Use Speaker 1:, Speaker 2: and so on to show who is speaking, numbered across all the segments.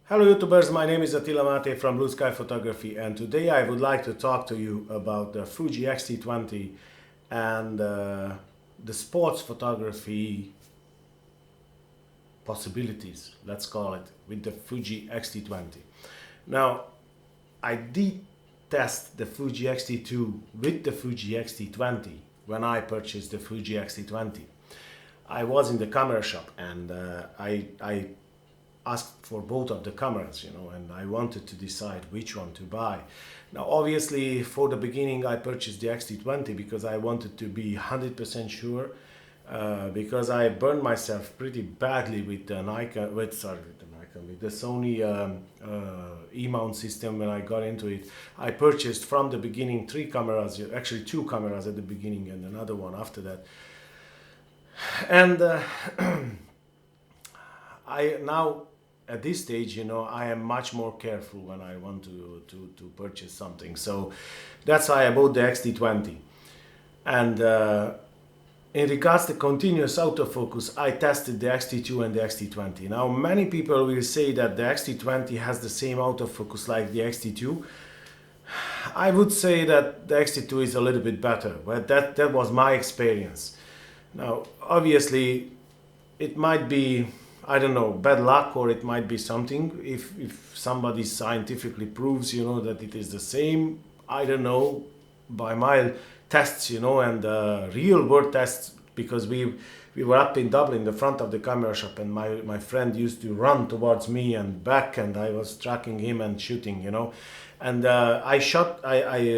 Speaker 1: Hello YouTubers, my name is Attila Mate from Blue Sky Photography, and today I would like to talk to you about the Fuji X-T20 and the sports photography possibilities, let's call it, with the Fuji X-T20. Now, I did test the Fuji X-T2 with the Fuji X-T20 when I purchased the Fuji X-T20. I was in the camera shop and I asked for both of the cameras, and I wanted to decide which one to buy. Now, obviously, for the beginning, I purchased the X-T20 because I wanted to be 100% sure, because I burned myself pretty badly with the with the Sony E-mount system when I got into it. I purchased from the beginning three cameras, actually two cameras at the beginning and another one after that. And I now at this stage, I am much more careful when I want to purchase something. So that's why I bought the X-T20. And in regards to continuous autofocus, I tested the X-T2 and the X-T20. Now, many people will say that the X-T20 has the same autofocus like the X-T2. I would say that the X-T2 is a little bit better, but that was my experience. Now, obviously, it might be, I don't know, bad luck, or it might be something. If somebody scientifically proves, that it is the same, I don't know, by my tests, and real world tests, because we were up in Dublin, the front of the camera shop, and my friend used to run towards me and back, and I was tracking him and shooting, And I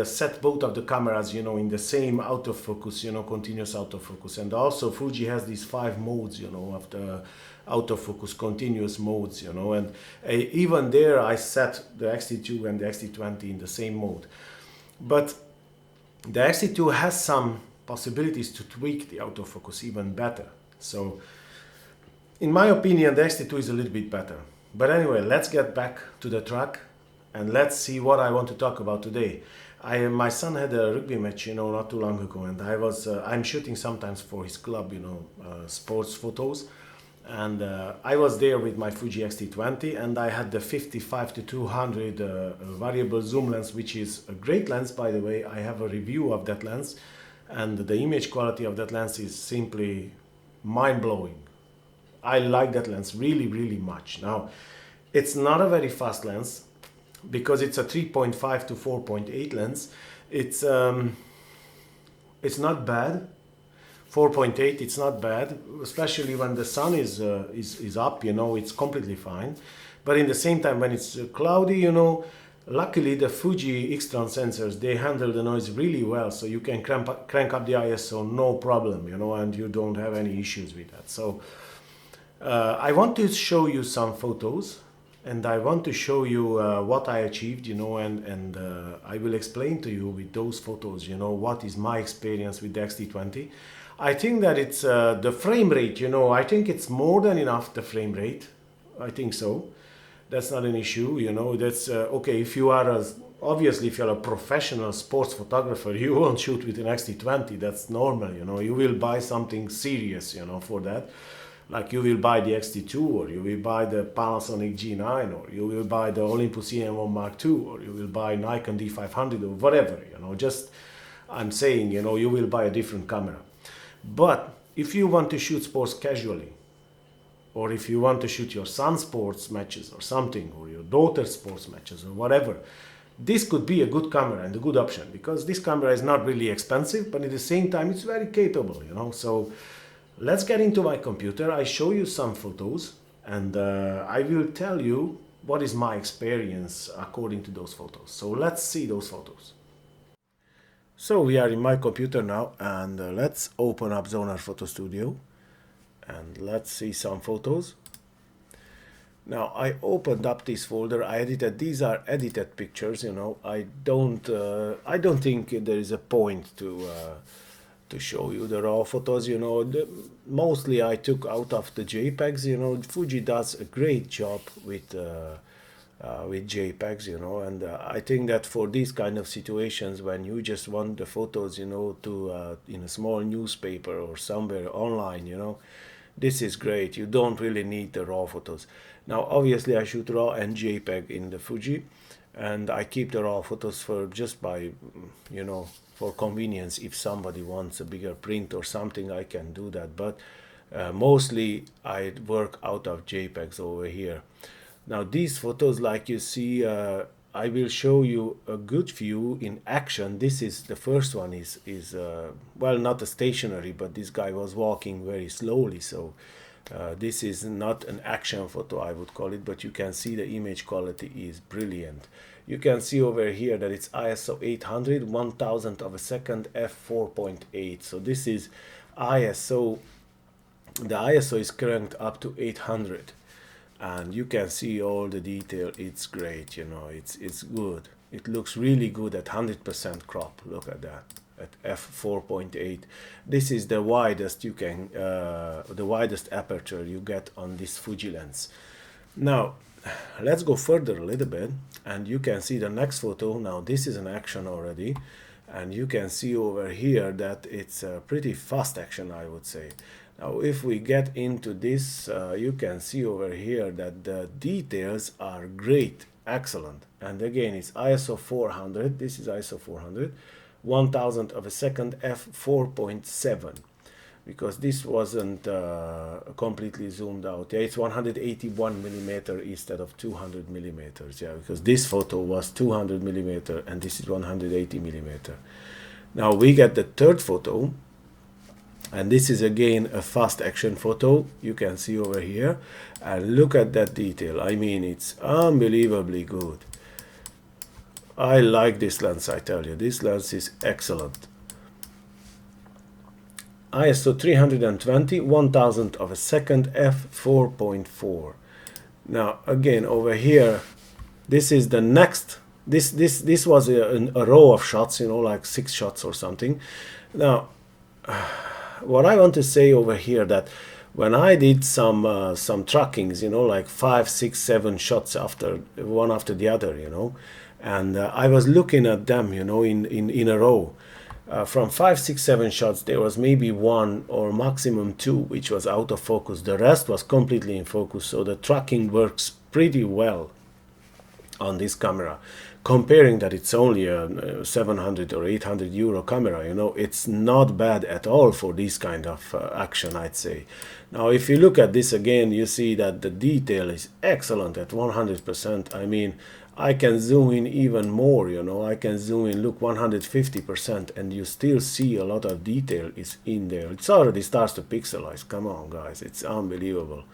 Speaker 1: set both of the cameras, in the same autofocus, continuous autofocus. And also Fuji has these 5 modes, of the autofocus continuous modes, and even there I set the X-T2 and the X-T20 in the same mode. But the X-T2 has some possibilities to tweak the autofocus even better. So in my opinion, the X-T2 is a little bit better. But anyway, let's get back to the track and let's see what I want to talk about today. My son had a rugby match, not too long ago, and I'm shooting sometimes for his club, sports photos. And I was there with my Fuji X-T20, and I had the 55 to 200 variable zoom lens, which is a great lens, by the way. I have a review of that lens, and the image quality of that lens is simply mind-blowing. I like that lens really, really much. Now, it's not a very fast lens because it's a 3.5 to 4.8 lens. It's not bad. 4.8, it's not bad, especially when the sun is up, it's completely fine. But in the same time, when it's cloudy, luckily the Fuji X-Tron sensors, they handle the noise really well, so you can crank up the ISO no problem, and you don't have any issues with that. So I want to show you some photos, and I want to show you what I achieved, and I will explain to you with those photos, what is my experience with the X-T20. I think that it's the frame rate, I think it's more than enough, the frame rate. I think so. That's not an issue, that's okay. If you are obviously, if you're a professional sports photographer, you won't shoot with an X-T20. That's normal, you will buy something serious, for that. Like you will buy the X-T2, or you will buy the Panasonic G9, or you will buy the Olympus EM1 Mark II, or you will buy Nikon D500, or whatever, just, I'm saying, you will buy a different camera. But if you want to shoot sports casually, or if you want to shoot your son's sports matches or something, or your daughter's sports matches or whatever, this could be a good camera and a good option, because this camera is not really expensive, but at the same time it's very capable, So let's get into my computer. I show you some photos, and I will tell you what is my experience according to those photos. So let's see those photos. So we are in my computer now, and let's open up Zonar Photo Studio and let's see some photos. Now I opened up this folder. I edited. These are edited pictures. I don't think there is a point to show you the raw photos. Mostly I took out of the JPEGs. Fuji does a great job with JPEGs, and I think that for these kind of situations, when you just want the photos, to in a small newspaper or somewhere online, this is great. You don't really need the raw photos. Now obviously I shoot RAW and JPEG in the Fuji, and I keep the RAW photos for just by, you know, for convenience. If somebody wants a bigger print or something, I can do that, but mostly I work out of JPEGs over here. Now these photos, like you see, I will show you a good view in action. This is the first one is well, not a stationary, but this guy was walking very slowly, so this is not an action photo, I would call it, but you can see the image quality is brilliant. You can see over here that it's ISO 800, 1000 of a second, f4.8. So this is ISO. The ISO is cranked up to 800, and you can see all the detail. It's great, you know. It's good. It looks really good at 100% crop. Look at that at f4.8. This is the widest you can, the widest aperture you get on this Fuji lens. Now let's go further a little bit, and you can see the next photo. Now this is an action already, and you can see over here that it's a pretty fast action, I would say. Now if we get into this, you can see over here that the details are great, excellent. And again, it's ISO 400. This is ISO 400, 1000 of a second, f4.7, because this wasn't completely zoomed out. Yeah, it's 181 millimeter instead of 200 millimeters. Yeah, because this photo was 200 millimeter and this is 180 millimeter. Now we get the third photo, and this is again a fast action photo. You can see over here, and look at that detail. I mean, it's unbelievably good. I like this lens, I tell you. This lens is excellent. ISO 320, 1000 of a second, f4.4. Now again over here, this is the next. This was a row of shots, you know, like 6 shots or something. Now what I want to say over here, that when I did some trackings, you know, like 5, 6, 7 shots after one after the other, you know, and I was looking at them, you know, in a row. From 5, 6, 7 shots, there was maybe 1 or maximum 2 which was out of focus. The rest was completely in focus, so the tracking works pretty well on this camera. Comparing that it's only a 700 or 800 euro camera, you know, it's not bad at all for this kind of action, I'd say. Now if you look at this again, you see that the detail is excellent at 100%. I mean, I can zoom in even more, you know. I can zoom in, look, 150%, and you still see a lot of detail is in there. It already starts to pixelize. Come on, guys, it's unbelievable.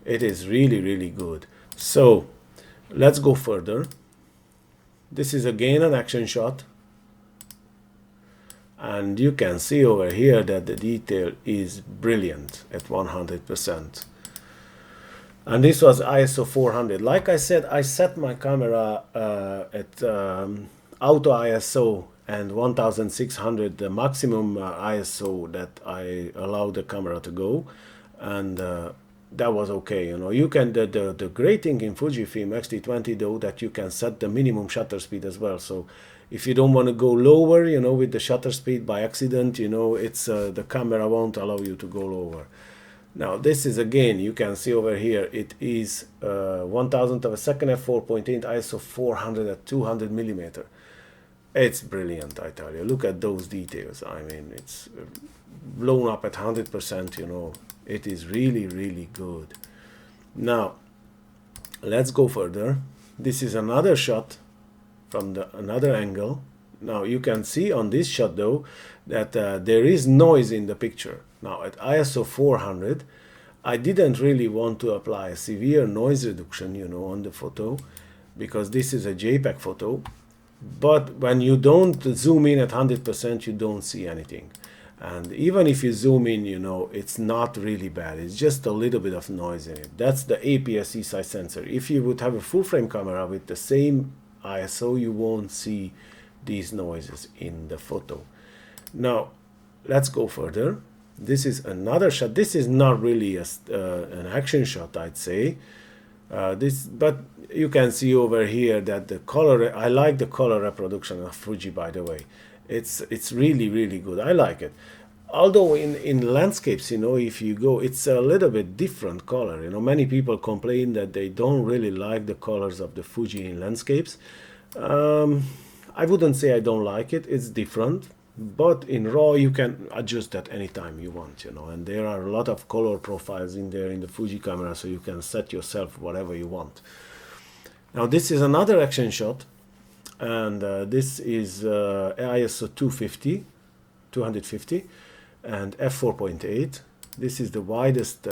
Speaker 1: It is really, really good. So let's go further. This is again an action shot, and you can see over here that the detail is brilliant at 100%. And this was ISO 400. Like I said, I set my camera at auto ISO and 1600, the maximum ISO that I allow the camera to go, and that was okay. You know, you can, the great thing in FujiFilm X-T20 though, that you can set the minimum shutter speed as well. So if you don't want to go lower, you know, with the shutter speed by accident, you know, it's the camera won't allow you to go lower. Now this is again, you can see over here, it is 1000 of a second, f4.8, ISO 400 at 200 millimeter. It's brilliant, I tell you. Look at those details. I mean, it's blown up at 100%, you know. It is really, really good. Now let's go further. This is another shot from another angle. Now you can see on this shot though that there is noise in the picture. Now at ISO 400, I didn't really want to apply a severe noise reduction, you know, on the photo, because this is a JPEG photo. But when you don't zoom in at 100%, you don't see anything. And even if you zoom in, you know, it's not really bad. It's just a little bit of noise in it. That's the APS-C size sensor. If you would have a full frame camera with the same ISO, you won't see these noises in the photo. Now let's go further. This is another shot. This is not really an action shot, I'd say. But you can see over here that the color, I like the color reproduction of Fuji, by the way. It's really, really good. I like it. Although in landscapes, if you go, it's a little bit different color. Many people complain that they don't really like the colors of the Fuji in landscapes. I wouldn't say I don't like it. It's different, but in RAW you can adjust that anytime you want, and there are a lot of color profiles in there in the Fuji camera, so you can set yourself whatever you want. Now this is another action shot, and this is ISO 250 and f4.8. This is the widest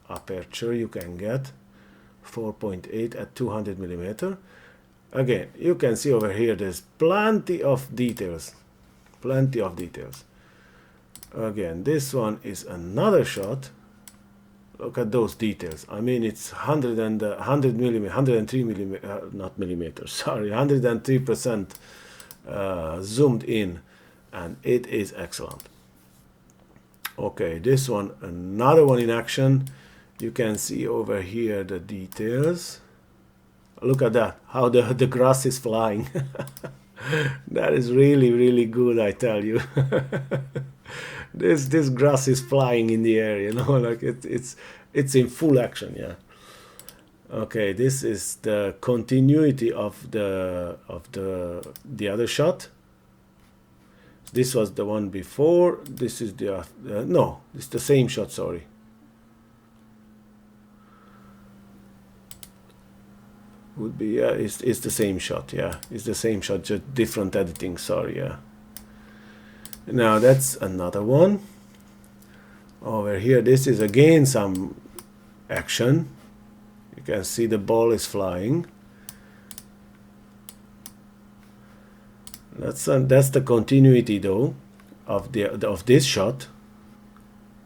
Speaker 1: aperture you can get, 4.8 at 200 millimeter. Again, you can see over here there's plenty of details. Again, this one is another shot. Look at those details. I mean, it's 100 millimeter, 103 millimeter, not millimeters, sorry, 103% zoomed in, and it is excellent. Okay, this one, another one in action. You can see over here the details. Look at that, how the grass is flying. That is really good, I tell you. This grass is flying in the air, like it's in full action, yeah. Okay, this is the continuity of the other shot. This was the one before. This is the no, it's the same shot, sorry. Would be, yeah, it's the same shot, yeah, it's the same shot, just different editing, sorry, yeah. Now that's another one. Over here, this is again some action. You can see the ball is flying. That's the continuity though of this shot.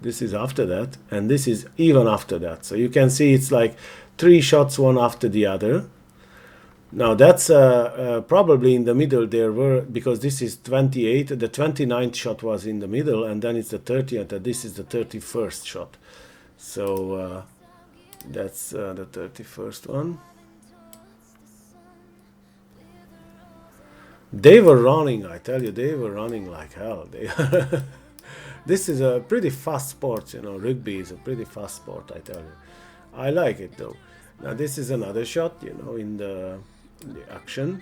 Speaker 1: This is after that, and this is even after that. So you can see it's like 3 shots one after the other. Now that's probably in the middle there were, because this is 28, the 29th shot was in the middle, and then it's the 30th, and this is the 31st shot. So that's the 31st one. They were running, I tell you, they were running like hell. This is a pretty fast sport, rugby is a pretty fast sport, I tell you. I like it though. Now this is another shot, in the action,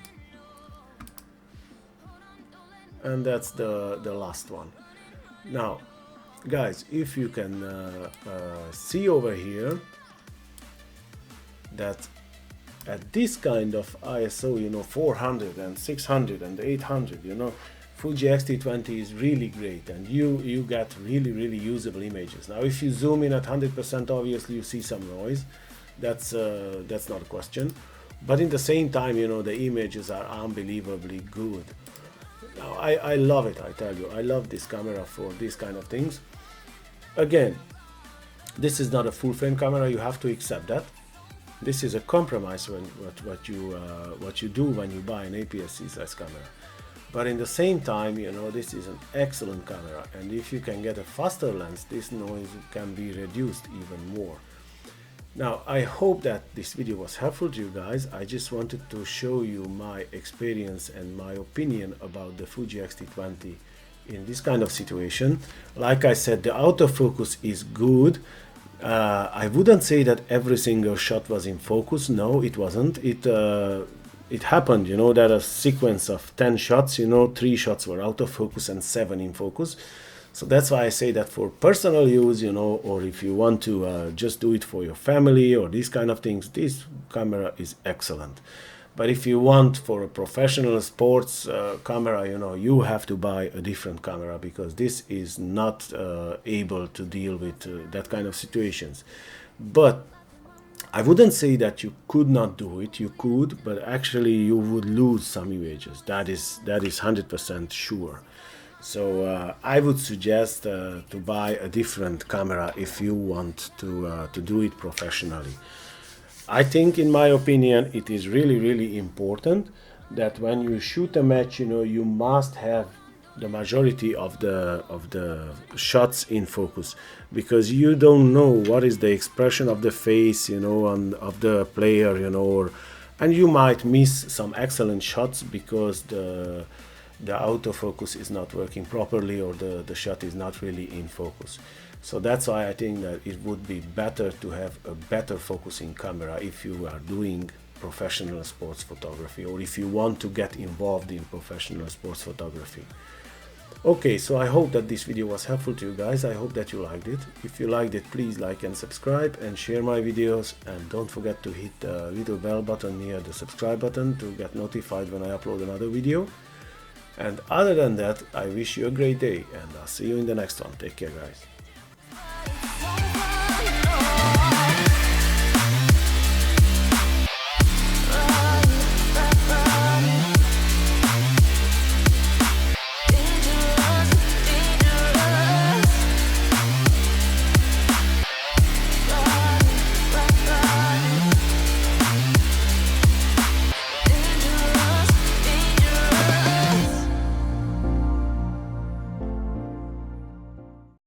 Speaker 1: and that's the last one. Now guys, if you can see over here that at this kind of ISO, 400 and 600 and 800, Fuji X-T20 is really great, and you get really usable images. Now if you zoom in at 100%, obviously you see some noise. That's not a question, but in the same time, the images are unbelievably good. Now I love it, I tell you. I love this camera for these kind of things. Again, this is not a full frame camera, you have to accept that. This is a compromise when what you do when you buy an APS-C size camera. But in the same time, this is an excellent camera, and if you can get a faster lens, this noise can be reduced even more. Now, I hope that this video was helpful to you guys. I just wanted to show you my experience and my opinion about the Fuji X-T20 in this kind of situation. Like I said, the autofocus is good. I wouldn't say that every single shot was in focus. No, it wasn't. It happened, that a sequence of 10 shots, 3 shots were out of focus and 7 in focus. So that's why I say that for personal use, or if you want to just do it for your family or these kind of things, this camera is excellent. But if you want for a professional sports camera, you have to buy a different camera, because this is not able to deal with that kind of situations. But I wouldn't say that you could not do it. You could, but actually you would lose some images. That is 100% sure. So I would suggest to buy a different camera if you want to do it professionally. I think, in my opinion, it is really important that when you shoot a match, you must have the majority of the shots in focus, because you don't know what is the expression of the face, of the player, and you might miss some excellent shots because the autofocus is not working properly, or the shot is not really in focus. So that's why I think that it would be better to have a better focusing camera if you are doing professional sports photography, or if you want to get involved in professional sports photography. Okay, so I hope that this video was helpful to you guys. I hope that you liked it. If you liked it, please like and subscribe and share my videos, and don't forget to hit the little bell button near the subscribe button to get notified when I upload another video. And other than that, I wish you a great day, and I'll see you in the next one. Take care, guys.